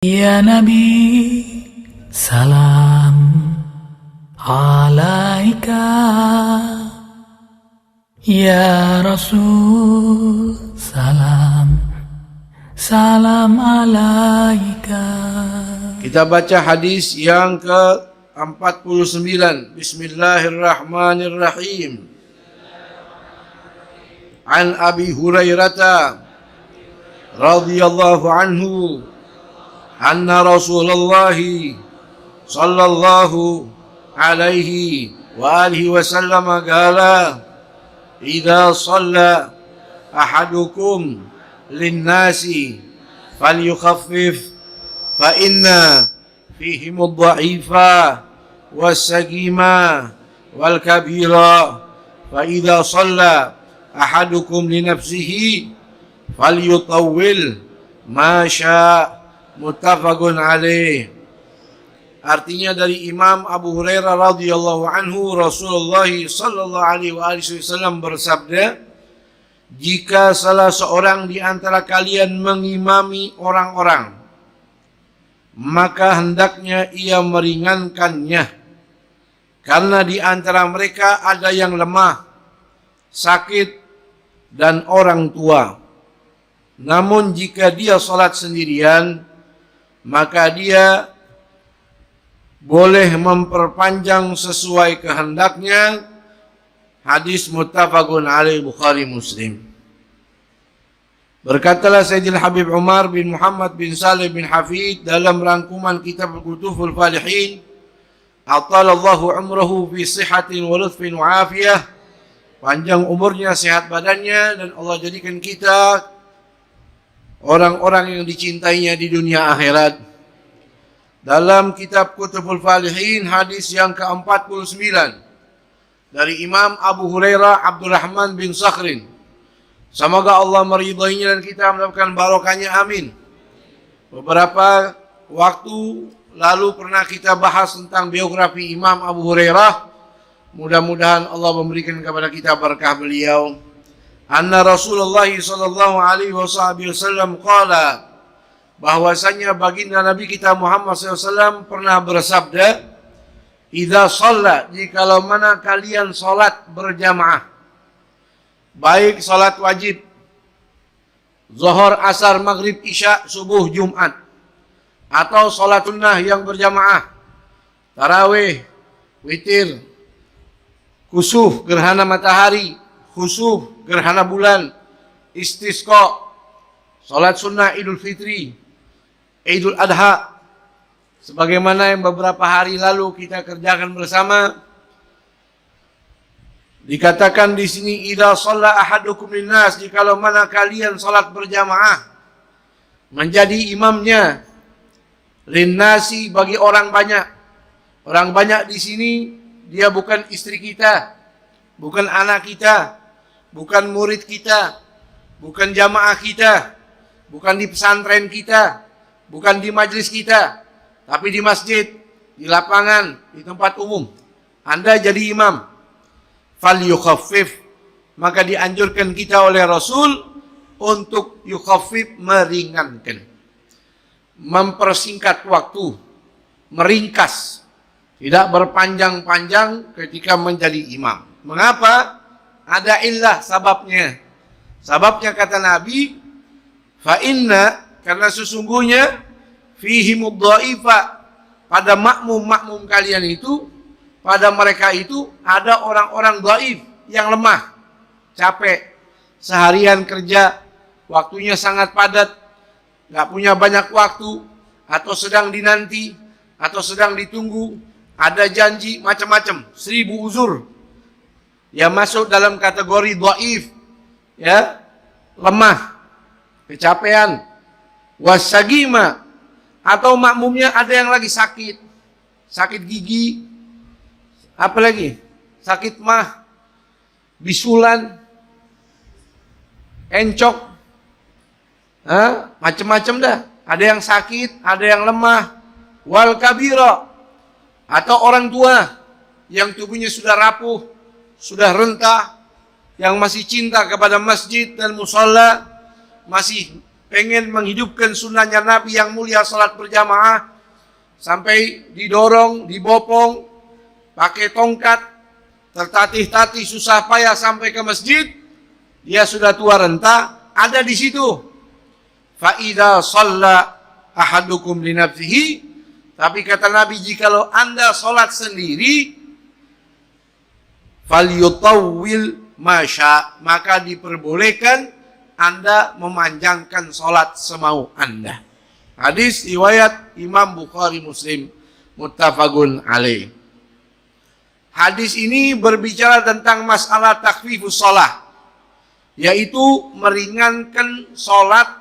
Ya Nabi, salam alaika. Ya Rasul, salam alaika. Kita baca hadis yang ke-49. Bismillahirrahmanirrahim. An Abi Hurairah radhiyallahu anhu anna Rasulullah sallallahu alaihi wa alihi wasallam qala idza shalla ahadukum lin-nasi falyukhaffif fa inna fihim ad-dha'ifa was-saqima wal-kabira fa idza shalla ahadukum li nafsihi falyutawwil ma syaa muttafaqun alaih. Artinya dari Imam Abu Hurairah radhiyallahu anhu, Rasulullah sallallahu alaihi wasallam bersabda, jika salah seorang di antara kalian mengimami orang-orang, maka hendaknya ia meringankannya, karena di antara mereka ada yang lemah, sakit, dan orang tua. Namun jika dia salat sendirian, maka dia boleh memperpanjang sesuai kehendaknya. Hadis muttafaqun alaih, Bukhari Muslim. Berkatalah Sayyidil Habib Umar bin Muhammad bin Saleh bin Hafid dalam rangkuman kitab Kutuful Falihin, atalallahu umrahu fi sihatin wa lutfin wa afiyah, panjang umurnya, sehat badannya, dan Allah jadikan kita orang-orang yang dicintainya di dunia akhirat. Dalam kitab Kutubul Falihin, hadis yang ke-49 dari Imam Abu Hurairah Abdurrahman bin Sakhrin, semoga Allah meridainya dan kita mendapatkan barokahnya, amin. Beberapa waktu lalu pernah kita bahas tentang biografi Imam Abu Hurairah. Mudah-mudahan Allah memberikan kepada kita berkah beliau. Anna Rasulullah sallallahu alaihi wasallam qala, bahwasanya baginda Nabi kita Muhammad SAW pernah bersabda, idza shalla, jikalau mana kalian salat berjamaah, baik salat wajib zuhur, asar, maghrib, isya, subuh, Jumat, atau salat sunnah yang berjamaah, tarawih, witir, kusuf, gerhana matahari, khusuf, gerhana bulan, istisqa, salat sunnah Idul Fitri, Idul Adha, sebagaimana yang beberapa hari lalu kita kerjakan bersama. Dikatakan di sini, idza shalla ahadukum linnas, jikalau mana kalian salat berjamaah, menjadi imamnya, linnasi, bagi orang banyak. Orang banyak di sini dia bukan istri kita, bukan anak kita, bukan murid kita, bukan jamaah kita, bukan di pesantren kita, bukan di majlis kita, tapi di masjid, di lapangan, di tempat umum. Anda jadi imam. Falyukhaffif, maka dianjurkan kita oleh Rasul untuk yukhaffif, meringankan, mempersingkat waktu, meringkas, tidak berpanjang-panjang ketika menjadi imam. Mengapa? Ada illah, sababnya. Sababnya kata Nabi, fa inna, karena sesungguhnya fihimud dha'ifa, pada makmum kalian itu, pada mereka itu ada orang-orang dhaif, yang lemah, capek, seharian kerja, waktunya sangat padat, nggak punya banyak waktu, atau sedang dinanti, atau sedang ditunggu, ada janji macam-macam, 1000 uzur, ya masuk dalam kategori dhaif, ya, lemah, kecapean. Wasagima, atau makmumnya ada yang lagi sakit, sakit gigi, apalagi sakit mah, bisulan, encok, macam-macam dah. Ada yang sakit, ada yang lemah. Wal kabira, atau orang tua yang tubuhnya sudah rapuh, sudah rentah, yang masih cinta kepada masjid dan musalla, masih pengen menghidupkan sunnahnya Nabi yang mulia salat berjamaah, sampai didorong, dibopong, pakai tongkat, tertatih-tatih susah payah sampai ke masjid, dia sudah tua renta, ada di situ. Fa idza shalla ahadukum li nafsihi, tapi kata Nabi, jikalau Anda salat sendiri, falyutawwil masya, maka diperbolehkan Anda memanjangkan salat semau Anda. Hadis riwayat Imam Bukhari Muslim, muttafaqun alaih. Hadis ini berbicara tentang masalah takhfifus shalah, yaitu meringankan salat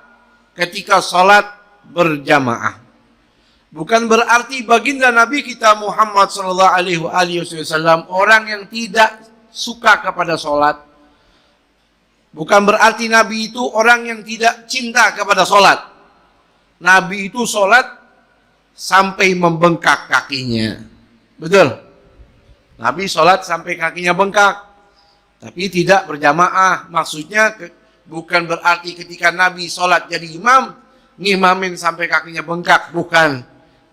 ketika salat berjamaah. Bukan berarti baginda Nabi kita Muhammad sallallahu alaihi wasallam orang yang tidak suka kepada salat. Bukan berarti Nabi itu orang yang tidak cinta kepada salat. Nabi itu sholat sampai membengkak kakinya. Betul? Nabi sholat sampai kakinya bengkak. Tapi tidak berjamaah. Maksudnya bukan berarti ketika Nabi sholat jadi imam, ngimamin sampai kakinya bengkak. Bukan.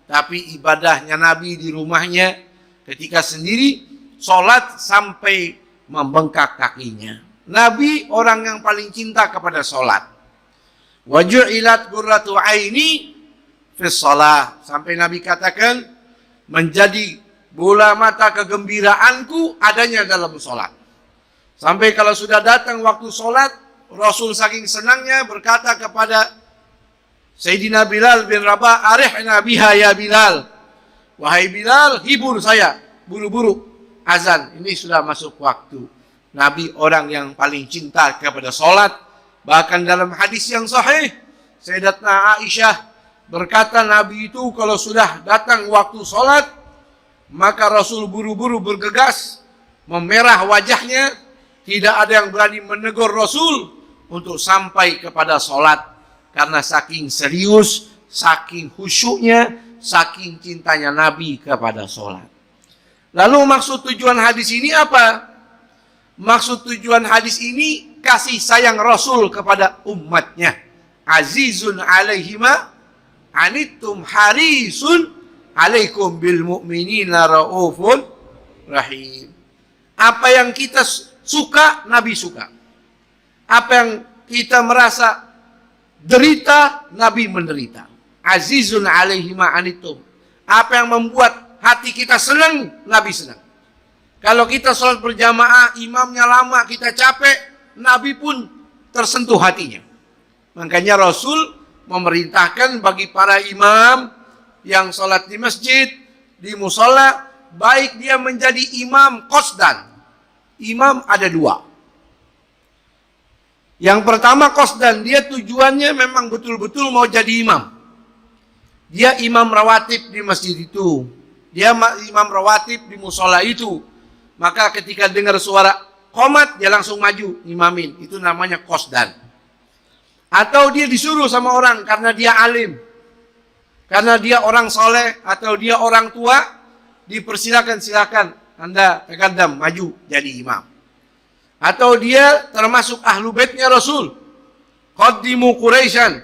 Tapi ibadahnya Nabi di rumahnya ketika sendiri, sholat sampai membengkak kakinya. Nabi orang yang paling cinta kepada sholat. Wa ju'ilat qurratu aini fi shalah, sampai Nabi katakan menjadi bola mata kegembiraanku adanya dalam salat. Sampai kalau sudah datang waktu salat, Rasul saking senangnya berkata kepada Sayyidina Bilal bin Rabah, "Arihna biha ya Bilal." Wahai Bilal, hibur saya, buru-buru azan, ini sudah masuk waktu. Nabi orang yang paling cinta kepada salat. Bahkan dalam hadis yang sahih, Sayyidatuna Aisyah berkata Nabi itu kalau sudah datang waktu sholat, maka Rasul buru-buru bergegas, memerah wajahnya, tidak ada yang berani menegur Rasul untuk sampai kepada sholat. Karena saking serius, saking khusyuknya, saking cintanya Nabi kepada sholat. Lalu maksud tujuan hadis ini apa? Maksud tujuan hadis ini kasih sayang Rasul kepada umatnya. Azizun alaihima anittum harisun alaikum bil mu'minina raufun rahim. Apa yang kita suka, Nabi suka. Apa yang kita merasa derita, Nabi menderita. Azizun alaihima anittum. Apa yang membuat hati kita senang, Nabi senang. Kalau kita sholat berjamaah, imamnya lama, kita capek, Nabi pun tersentuh hatinya. Makanya Rasul memerintahkan bagi para imam yang sholat di masjid, di musola, baik dia menjadi imam qasdan. Imam ada dua. Yang pertama qasdan, dia tujuannya memang betul-betul mau jadi imam. Dia imam rawatib di masjid itu. Dia imam rawatib di musola itu. Maka ketika dengar suara qomat, dia langsung maju imamin. Itu namanya qasdan. Atau dia disuruh sama orang karena dia alim, karena dia orang soleh, atau dia orang tua, dipersilakan, silakan Anda tekadam, maju jadi imam. Atau dia termasuk ahlu baitnya Rasul, qaddimu Quraisyan,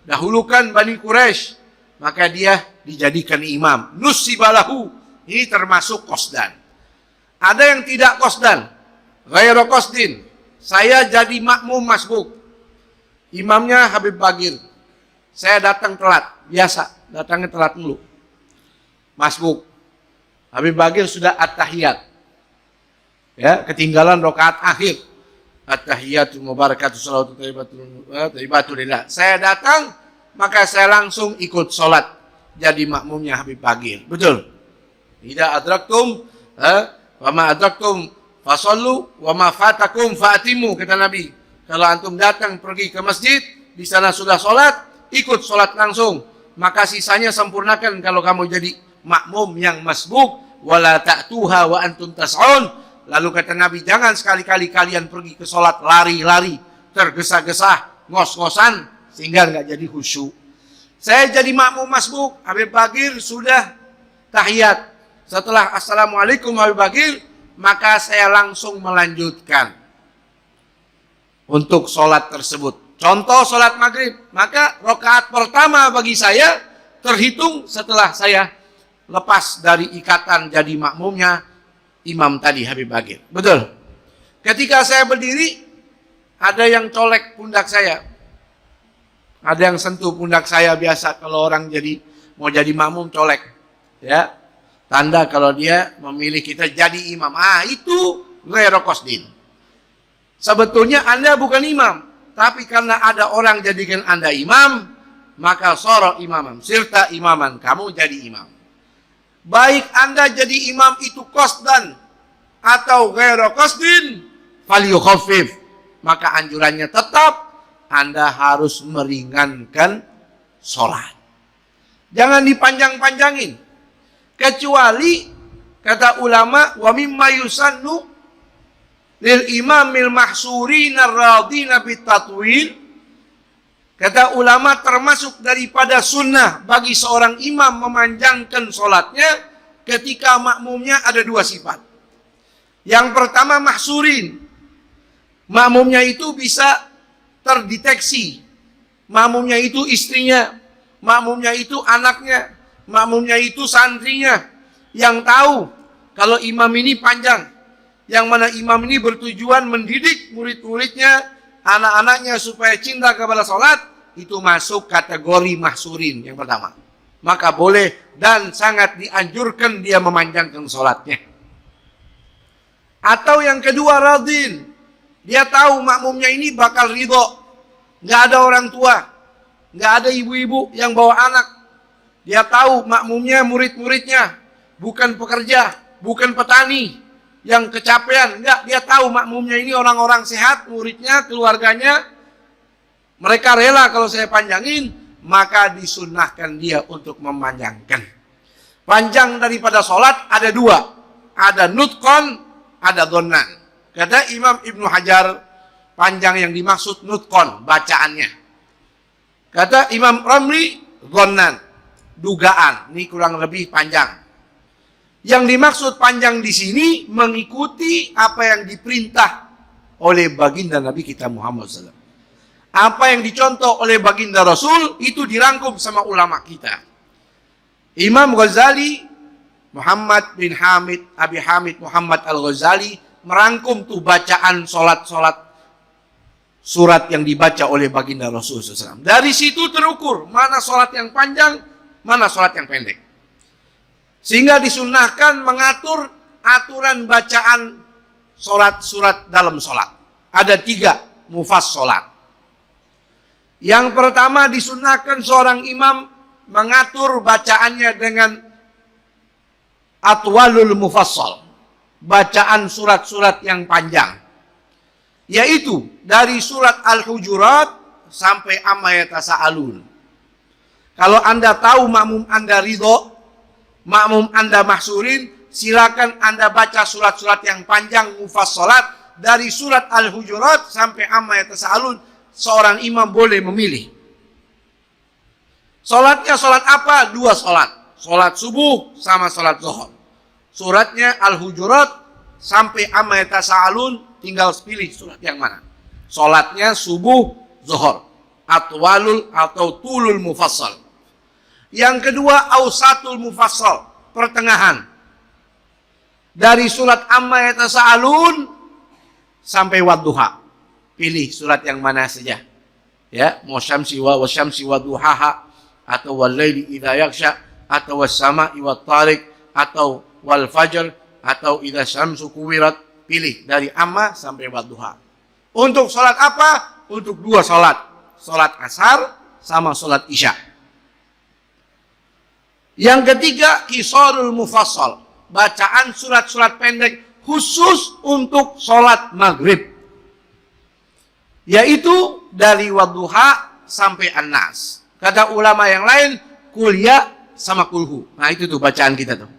dahulukan Bani Quraisy, maka dia dijadikan imam. Nusibalahu, ini termasuk qasdan. Ada yang tidak qasdan, ghairu qasdin, saya jadi makmum masbuk. Imamnya Habib Bagir, saya datang telat, biasa datangnya telat mulu. Masbuk, Habib Bagir sudah at-tahiyat, ya, ketinggalan rakaat akhir. At-tahiyatu mubarakatuh salawatu thayyibatu lillah. Saya datang, maka saya langsung ikut sholat jadi makmumnya Habib Bagir. Betul? Idza adraktum wa ma adraktum fasallu wa ma fatakum fa'timu, kata Nabi. Kalau antum datang pergi ke masjid, di sana sudah sholat, ikut sholat langsung. Maka sisanya sempurnakan kalau kamu jadi makmum yang masbuk. Wala ta'tuha wa antum tas'un. Lalu kata Nabi, jangan sekali-kali kalian pergi ke sholat lari-lari, tergesa-gesa, ngos-ngosan, sehingga nggak jadi khusyuk. Saya jadi makmum masbuk, Habib Bagir sudah tahiyat. Setelah Assalamualaikum Habib Bagir, maka saya langsung melanjutkan untuk sholat tersebut. Contoh sholat maghrib, maka rakaat pertama bagi saya terhitung setelah saya lepas dari ikatan jadi makmumnya imam tadi, Habib Bagir. Betul. Ketika saya berdiri, ada yang colek pundak saya. Ada yang sentuh pundak saya, biasa kalau orang mau jadi makmum colek. Ya. Tanda kalau dia memilih kita jadi imam. Itu ghairu qasdin. Sebetulnya Anda bukan imam, tapi karena ada orang jadikan Anda imam, maka soro imaman, sirta imaman, kamu jadi imam. Baik Anda jadi imam itu qasdan atau ghairu qasdin, falyukhaffif. Maka anjurannya tetap Anda harus meringankan sholat. Jangan dipanjang-panjangin. Kecuali kata ulama, wa mimma yusannu lil imamil mahsurina radina bitatwil. Kata ulama termasuk daripada sunnah bagi seorang imam memanjangkan sholatnya ketika makmumnya ada dua sifat. Yang pertama mahsurin. Makmumnya itu bisa terdeteksi. Makmumnya itu istrinya. Makmumnya itu anaknya. Makmumnya itu santrinya. Yang tahu kalau imam ini panjang. Yang mana imam ini bertujuan mendidik murid-muridnya, anak-anaknya supaya cinta kepada sholat. Itu masuk kategori mahsurin yang pertama. Maka boleh dan sangat dianjurkan dia memanjangkan sholatnya. Atau yang kedua radin. Dia tahu makmumnya ini bakal ridho. Nggak ada orang tua. Nggak ada ibu-ibu yang bawa anak. Dia tahu makmumnya murid-muridnya. Bukan pekerja. Bukan petani. Yang kecapean. Enggak, dia tahu makmumnya ini orang-orang sehat. Muridnya, keluarganya. Mereka rela kalau saya panjangin. Maka disunnahkan dia untuk memanjangkan. Panjang daripada sholat ada dua. Ada nutqan, ada dhannan. Kata Imam Ibnu Hajar, panjang yang dimaksud nutqan, bacaannya. Kata Imam Ramli, dhannan, dugaan. Ini kurang lebih panjang. Yang dimaksud panjang di sini mengikuti apa yang diperintah oleh baginda Nabi kita Muhammad SAW. Apa yang dicontoh oleh baginda Rasul itu dirangkum sama ulama kita. Imam Ghazali, Muhammad bin Hamid, Abi Hamid Muhammad Al-Ghazali merangkum tuh bacaan solat-solat surat yang dibaca oleh baginda Rasul SAW. Dari situ terukur mana solat yang panjang, mana solat yang pendek. Sehingga disunnahkan mengatur aturan bacaan solat surat dalam solat. Ada 3 mufassalat. Yang pertama disunnahkan seorang imam mengatur bacaannya dengan atwalul mufassal. Bacaan surat-surat yang panjang. Yaitu dari surat Al-Hujurat sampai Amma Yatasa'alun. Kalau Anda tahu makmum Anda ridho, makmum Anda mahsurin, silakan Anda baca surat-surat yang panjang mufassalat dari surat Al-Hujurat sampai Amma Yatasa'alun. Seorang imam boleh memilih. Salatnya salat apa? 2 salat. Salat subuh sama salat zuhur. Suratnya Al-Hujurat sampai Amma Yatasa'alun, tinggal pilih surat yang mana. Salatnya subuh, zuhur. Atwalul atau tulul mufassal. Yang kedua ausatul mufassal, pertengahan. Dari surat Amma Yatasa'alun sampai wadduha. Pilih surat yang mana saja. Ya, wasyamsi wa duhaha, atau wal-laili idza yaghsha, atau was-sama'i wat-tariq, atau wal fajr, atau idza syamsu kuwirat. Pilih dari amma sampai wadduha. Untuk salat apa? Untuk 2 salat. Salat asar sama salat isya. Yang ketiga qisarul mufassal. Bacaan surat-surat pendek khusus untuk salat maghrib. Yaitu dari wadduha sampai an-nas. Kata ulama yang lain, kuliah sama kulhu. Nah itu tuh bacaan kita tuh.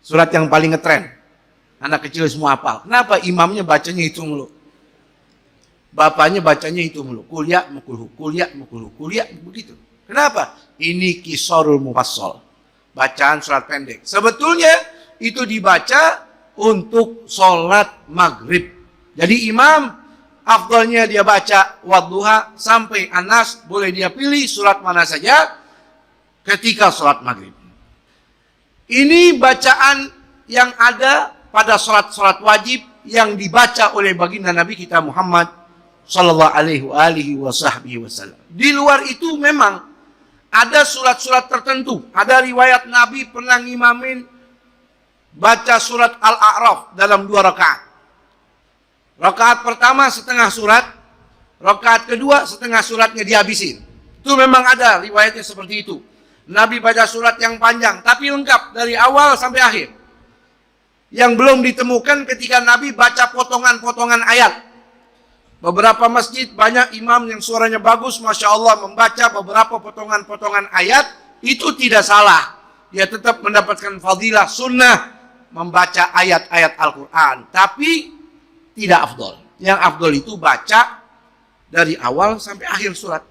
Surat yang paling ngetren. Anak kecil semua hafal. Kenapa? Imamnya bacanya itu mulu. Bapaknya bacanya itu mulu. Kuliah mukulhu, kuliah mukulhu, kuliah begitu. Kenapa? Ini qisarul mufassal. Bacaan surat pendek. Sebetulnya itu dibaca untuk sholat maghrib. Jadi imam afdalnya dia baca wadduha sampai An-Nas, boleh dia pilih surat mana saja ketika sholat maghrib. Ini bacaan yang ada pada sholat-sholat wajib yang dibaca oleh baginda Nabi kita Muhammad sallallahu alaihi wasallam. Di luar itu memang ada surat-surat tertentu. Ada riwayat Nabi pernah ngimamin baca surat Al-A'raf dalam 2 rakaat. Rakaat pertama setengah surat, rakaat kedua setengah suratnya dihabisin. Itu memang ada riwayatnya seperti itu. Nabi baca surat yang panjang, tapi lengkap dari awal sampai akhir. Yang belum ditemukan ketika Nabi baca potongan-potongan ayat. Beberapa masjid banyak imam yang suaranya bagus, Masya Allah, membaca beberapa potongan-potongan ayat, itu tidak salah. Dia tetap mendapatkan fadilah sunnah membaca ayat-ayat Al-Quran. Tapi tidak afdol. Yang afdol itu baca dari awal sampai akhir surat.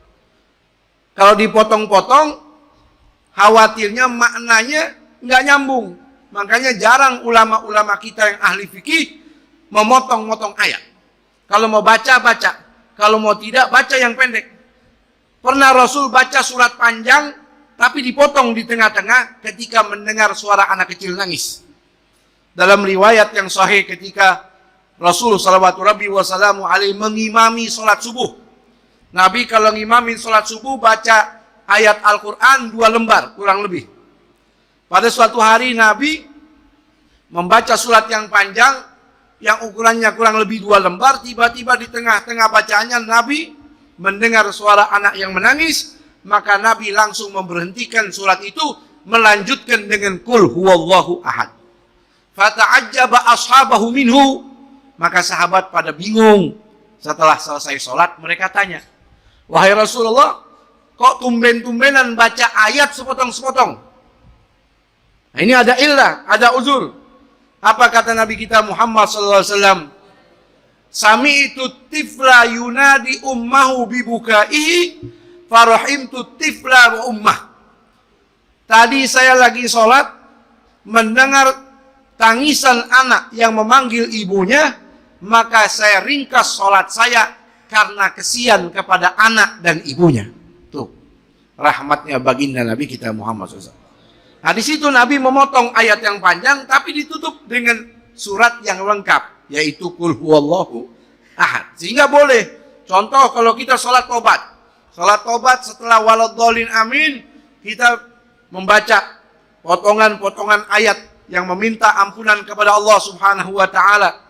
Kalau dipotong-potong, khawatirnya maknanya nggak nyambung. Makanya jarang ulama-ulama kita yang ahli fikih memotong-motong ayat. Kalau mau baca, baca. Kalau mau tidak, baca yang pendek. Pernah Rasul baca surat panjang, tapi dipotong di tengah-tengah ketika mendengar suara anak kecil nangis. Dalam riwayat yang sahih ketika Rasul sallallahu alaihi mengimami sholat subuh. Nabi kalau ngimamin sholat subuh baca ayat Al-Quran 2 lembar, kurang lebih. Pada suatu hari Nabi membaca surat yang panjang, yang ukurannya kurang lebih 2 lembar, tiba-tiba di tengah-tengah bacaannya Nabi mendengar suara anak yang menangis, maka Nabi langsung memberhentikan surat itu, melanjutkan dengan Qul huwallahu ahad. Fata'ajjaba ashabahu minhu, maka sahabat pada bingung. Setelah selesai sholat mereka tanya, wahai Rasulullah, kok tumben-tumbenan baca ayat sepotong-sepotong? Nah, ini ada illah, ada uzur. Apa kata Nabi kita Muhammad SAW? Sami'tu tifla yunadi ummahu bibukaihi farahimtu tifla wa ummah. Tadi saya lagi sholat, mendengar tangisan anak yang memanggil ibunya, maka saya ringkas sholat saya karena kesian kepada anak dan ibunya. Tuh, rahmatnya baginda Nabi kita Muhammad SAW. Nah, di situ Nabi memotong ayat yang panjang tapi ditutup dengan surat yang lengkap, yaitu Qul huwallahu ahad. Sehingga boleh. Contoh kalau kita sholat tobat. Sholat tobat setelah waladhdallin amin, kita membaca potongan-potongan ayat yang meminta ampunan kepada Allah Subhanahu wa taala.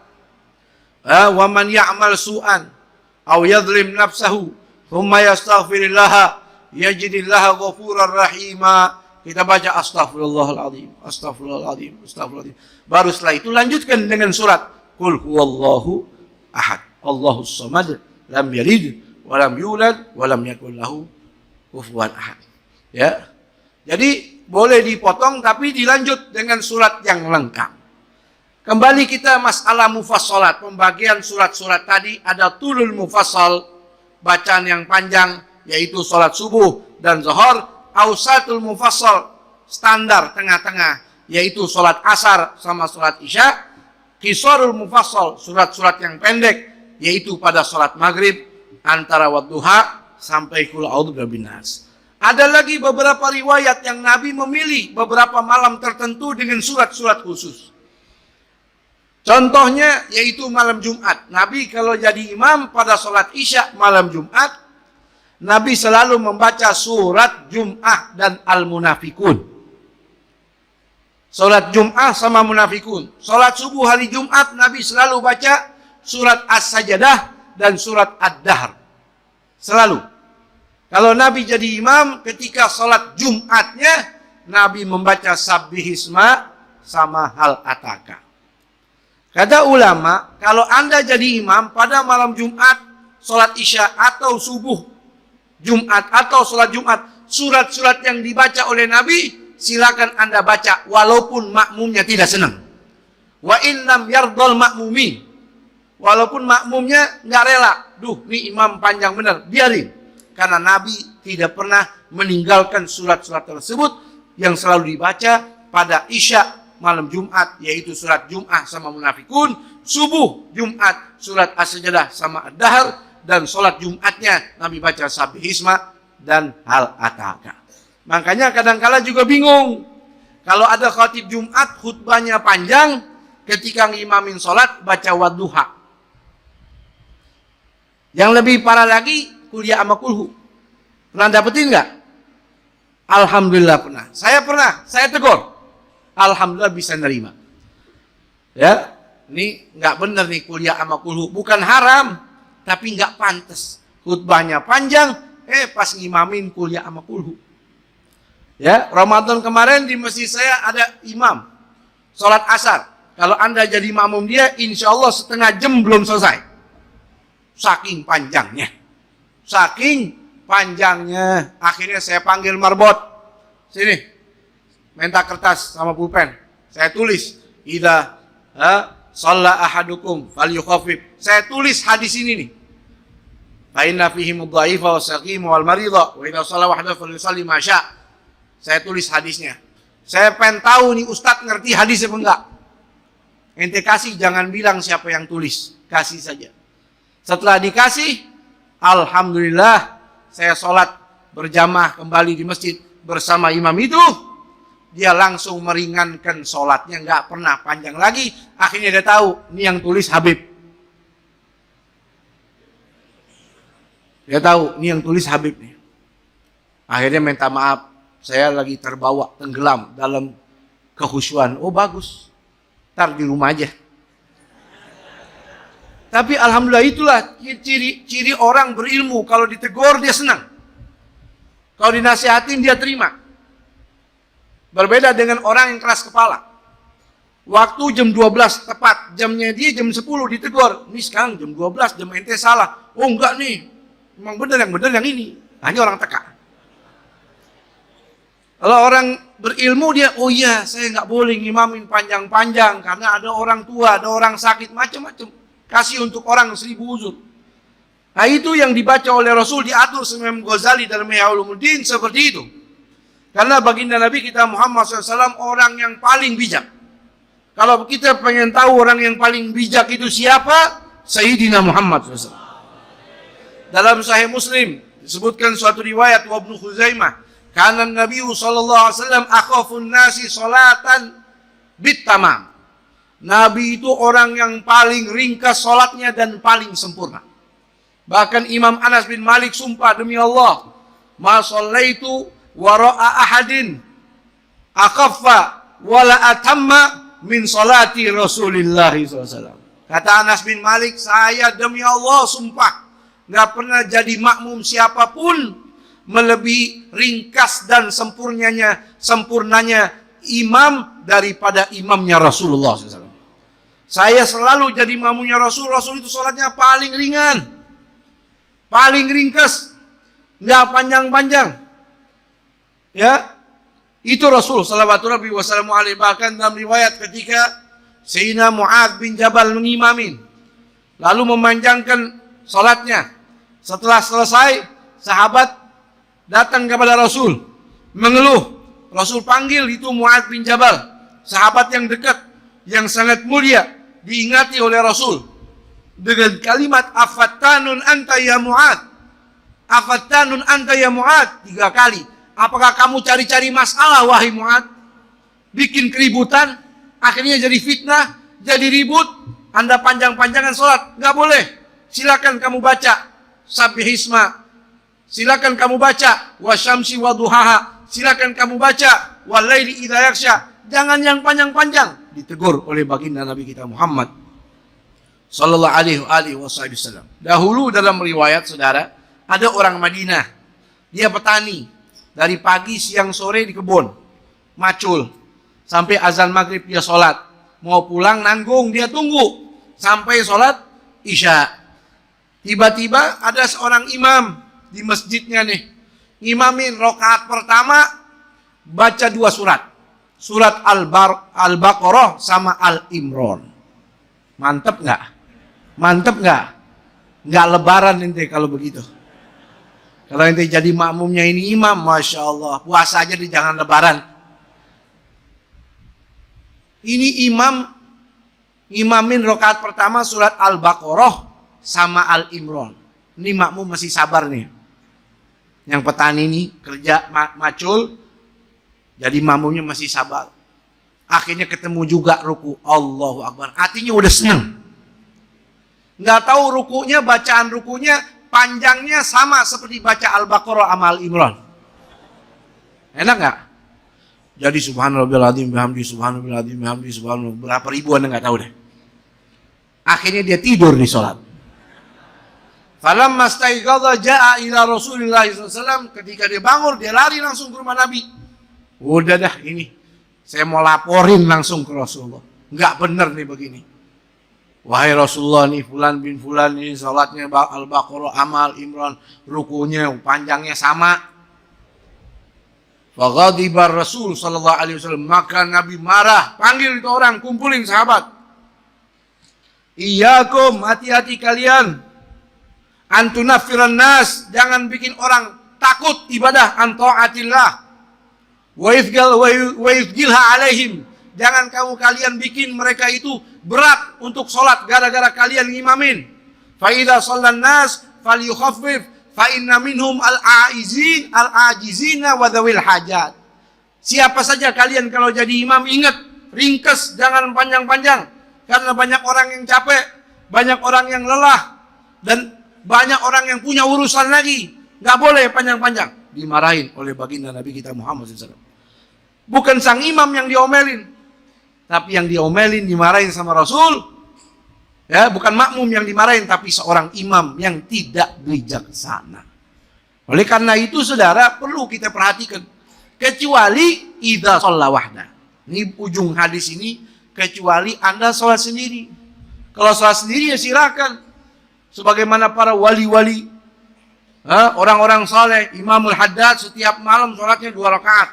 Wa man ya'mal su'an aw yadhlim nafsahu thumma yastaghfirillaha yajidillaha ghafurar rahima. Kita baca astaghfirullahaladzim, astaghfirullahaladzim, astaghfirullahaladzim. Baru setelah itu lanjutkan dengan surat Qul huwallahu ahad, Allahus samad, lam yalid, wa lam yulad, wa lam yakul lahu kufuwan ahad. Ya. Jadi boleh dipotong tapi dilanjut dengan surat yang lengkap. Kembali kita masalah mufassalat, pembagian surat-surat tadi ada tulul mufassal, bacaan yang panjang yaitu salat subuh dan zuhur. Ausatul mufassal, standar tengah-tengah, yaitu sholat asar sama sholat isya. Qisarul mufassal, surat-surat yang pendek, yaitu pada sholat maghrib, antara wadduha sampai qul a'udzu birabbin nas. Ada lagi beberapa riwayat yang Nabi memilih beberapa malam tertentu dengan surat-surat khusus. Contohnya yaitu malam Jumat. Nabi kalau jadi imam pada sholat isya malam Jumat, Nabi selalu membaca surat Jum'ah dan Al-Munafikun. Salat Jum'ah sama Munafikun. Salat subuh hari Jumat Nabi selalu baca surat As-Sajdah dan surat Ad-Dahr. Selalu. Kalau Nabi jadi imam ketika salat Jumatnya, Nabi membaca Sabbihisma sama Hal Ataka. Kata ulama, kalau Anda jadi imam pada malam Jumat, salat Isya atau subuh Jumat atau sholat Jumat, surat-surat yang dibaca oleh Nabi, silakan Anda baca walaupun makmumnya tidak senang. Wa in lam yardal makmumi, walaupun makmumnya nggak rela, ini imam panjang benar, biarin. Karena Nabi tidak pernah meninggalkan surat-surat tersebut yang selalu dibaca pada Isya malam Jumat, yaitu surat Jum'ah sama Munafikun, subuh Jumat surat As-Sajdah sama Ad-Dahr, dan sholat Jumatnya Nabi baca Sabbihisma dan Hal Ataka. Makanya kadang-kala juga bingung. Kalau ada khatib Jumat khutbahnya panjang, ketika ngimamin sholat baca Wadduha. Yang lebih parah lagi kuliah sama kulhu. Pernah dapetin nggak? Alhamdulillah pernah. Saya tegur. Alhamdulillah bisa nerima. Ya, ini nggak benar nih kuliah sama kulhu. Bukan haram, tapi nggak pantas. Khutbahnya panjang, pas ngimamin kuliah sama kulhu. Ya, Ramadan kemarin di masjid saya ada imam sholat asar. Kalau Anda jadi makmum dia, insya Allah setengah jam belum selesai. Saking panjangnya. Akhirnya saya panggil marbot. Sini, minta kertas sama pulpen. Saya tulis, idza shalla ahadukum falyukhaffif. Saya tulis hadis ini nih. Fa inna fihi mudha'ifa wa saqim wal marida wa idza shalla wahdahu falyusalli ma syaa. Saya tulis hadisnya. Saya pengen tahu nih Ustadz ngerti hadis apa enggak. Ente kasih, jangan bilang siapa yang tulis. Kasih saja. Setelah dikasih, alhamdulillah saya sholat berjamaah kembali di masjid bersama imam itu. Dia langsung meringankan sholatnya, nggak pernah panjang lagi. Akhirnya dia tahu, ini yang tulis Habib. Dia tahu, ini yang tulis Habib nih. Akhirnya minta maaf. Saya lagi terbawa, tenggelam dalam kekhusyuan. Oh bagus, ntar di rumah aja. Tapi alhamdulillah itulah ciri orang berilmu. Kalau ditegur dia senang. Kalau dinasihatin dia terima. Berbeda dengan orang yang keras kepala. Waktu jam 12 tepat, jamnya dia jam 10 ditegur. Ini sekarang jam 12, jam ente salah. Oh enggak nih, memang benar yang ini. Hanya orang teka. Kalau orang berilmu dia, oh iya saya nggak boleh ngimamin panjang-panjang karena ada orang tua, ada orang sakit, macam-macam. Kasih untuk orang 1000 uzur. Nah itu yang dibaca oleh Rasul, diatur Imam Ghazali dalam Ihya Ulumuddin seperti itu. Karena baginda Nabi kita Muhammad SAW orang yang paling bijak. Kalau kita pengen tahu orang yang paling bijak itu siapa? Sayyidina Muhammad SAW. Dalam Sahih Muslim disebutkan suatu riwayat wa Ibnu Khuzaimah. Karena Nabi sallallahu alaihi wasallam akhafun nasi salatan bitamam. Nabi itu orang yang paling ringkas salatnya dan paling sempurna. Bahkan Imam Anas bin Malik sumpah demi Allah, ma shallaitu wara'a ahadin akhaffa wala atamma min salati Rasulillah SAW. Kata Anas bin Malik, saya demi Allah sumpah nggak pernah jadi makmum siapapun melebihi ringkas dan sempurnanya imam daripada imamnya Rasulullah SAW. Saya selalu jadi makmumnya Rasul. Rasul itu sholatnya paling ringan, paling ringkas, nggak panjang-panjang. Ya, itu Rasul sallallahu alaihi wasallam. Bahkan dalam riwayat ketika Sayyidina Mu'adz bin Jabal mengimamin, lalu memanjangkan sholatnya. Setelah selesai, sahabat datang kepada Rasul, mengeluh. Rasul panggil itu Mu'adz bin Jabal, sahabat yang dekat, yang sangat mulia, diingati oleh Rasul dengan kalimat afattanun anta ya Mu'adz, afattanun anta ya Mu'adz, 3 kali. Apakah kamu cari-cari masalah wahai Mu'adz? Bikin keributan, akhirnya jadi fitnah, jadi ribut. Anda panjang-panjangan sholat, nggak boleh. Silakan kamu baca Sabbihisma, silakan kamu baca wasyamsi waduhaha, silakan kamu baca walaili idza yaghsha. Jangan yang panjang-panjang. Ditegur oleh baginda Nabi kita Muhammad sallallahu alaihi wasallam. Dahulu dalam riwayat saudara, ada orang Madinah, dia petani, dari pagi siang sore di kebun, macul sampai azan maghrib dia sholat. Mau pulang nanggung, dia tunggu sampai sholat isya. Tiba-tiba ada seorang imam di masjidnya nih, ngimamin rakaat pertama baca 2 surat. Surat Al-Baqarah sama Al-Imran. Mantep nggak? Mantep nggak? Nggak lebaran ente kalau begitu. Kalau ente jadi makmumnya ini imam, Masya Allah, puasa aja di jangan lebaran. Ini imam Imamin rakaat pertama surat Al-Baqarah sama Al-Imran. Ini makmum masih sabar nih. Yang petani ini kerja macul, jadi makmumnya masih sabar. Akhirnya ketemu juga ruku. Allahu Akbar. Hatinya udah senang. Nggak tahu rukunya, bacaan rukunya, panjangnya sama seperti baca Al-Baqarah sama Al-Imran. Enak nggak? Jadi subhanallahil azim bihamdi, subhanallahil azim bihamdi, subhanallah, berapa ribuan nggak tahu deh. Akhirnya dia tidur di sholat. Falamma staiqadha jaa ila Rasulillah SAW. Ketika dia bangun, dia lari langsung ke rumah Nabi. Udah dah ini, saya mau laporin langsung ke Rasulullah. Nggak bener nih begini. Wahai Rasulullah, nih fulan bin fulan ini salatnya Al-Baqarah amal Imran, rukunya panjangnya sama. Faghadibar Rasul sallallahu alaihi wasallam, maka Nabi marah, panggil itu orang, kumpulin sahabat. Iyyakum, hati-hati kalian. Antunaffiran nas, jangan bikin orang takut ibadah an taatillah. Wa yufgilha alaihim, jangan kalian bikin mereka itu berat untuk sholat gara-gara kalian ngimamin. Fa idza shallan nas falyukhaffif fa inna minhum al-ajizina wa dzawil hajat. Siapa saja kalian kalau jadi imam, ingat, ringkes, jangan panjang-panjang, karena banyak orang yang capek, banyak orang yang lelah, dan banyak orang yang punya urusan lagi. Nggak boleh panjang-panjang. Dimarahin oleh baginda Nabi kita Muhammad SAW. Bukan sang imam yang diomelin, tapi yang diomelin, dimarahin sama Rasul. Ya, bukan makmum yang dimarahin, tapi seorang imam yang tidak bijaksana. Oleh karena itu, saudara, perlu kita perhatikan. Kecuali idza shalla wahda. Ini ujung hadis ini, kecuali Anda sholat sendiri. Kalau sholat sendiri ya silakan. Sebagaimana para wali-wali, orang-orang saleh, Imamul Haddad setiap malam sholatnya 2 rakaat.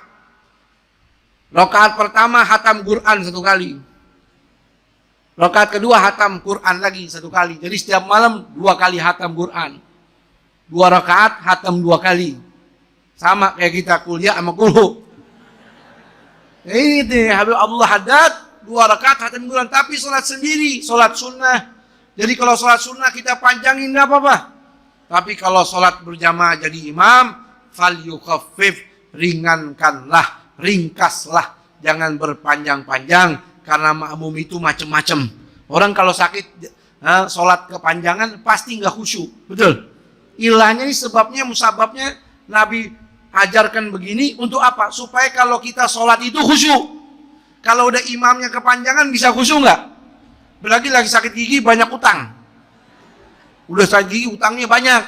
Rakaat pertama hatam Quran 1 kali. Rakaat kedua hatam Quran lagi 1 kali. Jadi setiap malam 2 kali hatam Quran. 2 rakaat hatam 2 kali. Sama kayak kita kuliah sama kulhu. Ini nih Habib Abdullah Haddad 2 rakaat hatam Quran, tapi sholat sendiri, sholat sunnah. Jadi kalau sholat sunnah kita panjangin nggak apa-apa. Tapi kalau sholat berjamaah jadi imam, fal yukhaffif, ringankanlah, ringkaslah, jangan berpanjang-panjang, karena makmum itu macam-macam. Orang kalau sakit, sholat kepanjangan pasti nggak khusyuk, betul. Ilahnya ini sebabnya, musababnya Nabi ajarkan begini untuk apa? Supaya kalau kita sholat itu khusyuk. Kalau udah imamnya kepanjangan bisa khusyuk nggak? Belagi lagi sakit gigi, banyak utang. Udah sakit gigi, utangnya banyak.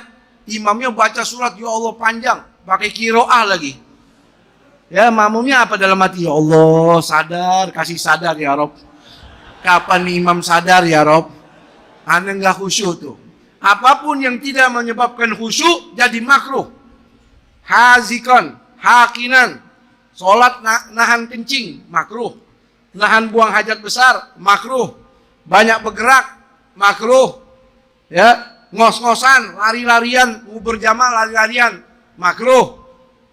Imamnya baca surat, ya Allah panjang, pakai qiraah lagi. Ya, makmumnya apa dalam hati? Ya Allah, sadar, kasih sadar ya Rob. Kapan nih imam sadar ya Rob? Anda nggak khusyuk tuh. Apapun yang tidak menyebabkan khusyuk jadi makruh. Hazikon, hakinan, sholat nahan kencing, makruh. Nahan buang hajat besar, makruh. Banyak bergerak, makruh. Ya, ngos-ngosan, lari-larian, berjamaah lari-larian, makruh.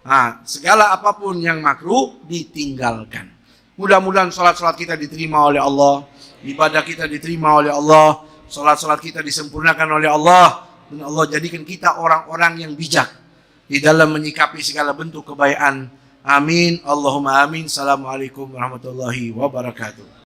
Nah, segala apapun yang makruh ditinggalkan. Mudah-mudahan sholat-sholat kita diterima oleh Allah, ibadah kita diterima oleh Allah, sholat-sholat kita disempurnakan oleh Allah, dan Allah jadikan kita orang-orang yang bijak di dalam menyikapi segala bentuk kebaikan. Amin. Allahumma amin. Assalamualaikum warahmatullahi wabarakatuh.